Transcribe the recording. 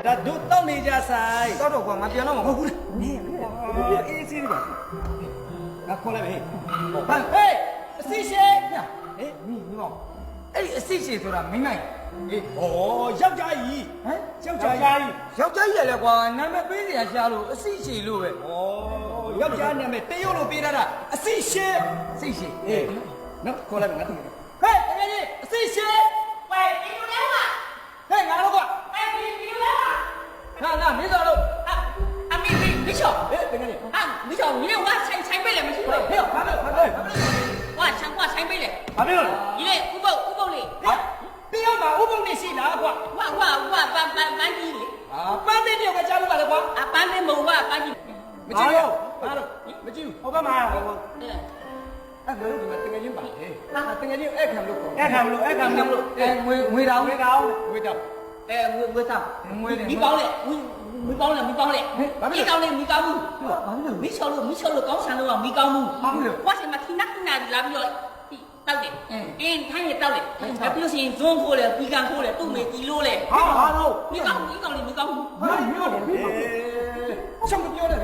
ဒါတို့တောက်နေကြဆိုင် တော့ကွာငါပြန်တော့မဟုတ်ဘူး နေအေးစီးပါငါခေါ်လိုက်မယ်ဟေးအစီရှေဟေးမိမောင်အဲ့ဒီအစစ်ရှိဆိုတာမင်းနိုင် အေးဩယောက်ျားကြီးဟမ်ယောက်ျားကြီး ယောက်ျားကြီးရလေကွာနာမည်ပေးစရာရှားလို့အစစ်ရှိလို့ပဲ ဩယောက်ျားနာမည်တရုတ်လိုပေးထားတာအစီရှေ စိတ်ရှိ အေးနော်ခေါ်လိုက်မယ်ငါတကယ်ဟေးတကယ်ကြီးအစီရှေ 喂，你有来吗？ ဟေးငါတော့ကွာ 哎，你有来吗？ ငါမင်းတော်လို့ 啊，没巧， ဟေးတကယ်ကြီး 啊，没巧，你连我才背了没听过？ ဟေးဘာလို့ဘာလို့ 我才背了， ဘာလို့လဲ 你嘞五宝嘞， ဟာတရုတ်မှာဥပုံနေရှိလားကွာ 我班级嘞， အာပန်းတဲ့တယောက်ကကြားလို့ပါလေကွာ 啊班的没班级， မကြည့်ဘူးဘာလို့မကြည့်ဘူးဟောဘက်မှာဟော 嗯， အဲ့လိုဒီမှာတကယ်ချင်းပါလေတကယ်ချင်းအဲ့ခံလို့ခေါ် အဲ့ခံမလို့အဲ့ခံမလို့ငွေတောင်း ဝေတောင်းဝေတောင်း 哎我当， ငွေတယ် 没包嘞，没包嘞，没包嘞，没高嘞，没高木，没巧了，高山了没高木，我先嘛听那拉不了。到的，他也到的，比如说中国嘞，贵港货嘞，都没低落嘞。 ဟာဟာတော့ 没高，没高嘞，没高。 ဟာမျိုးလေရှောင်းပြောတယ်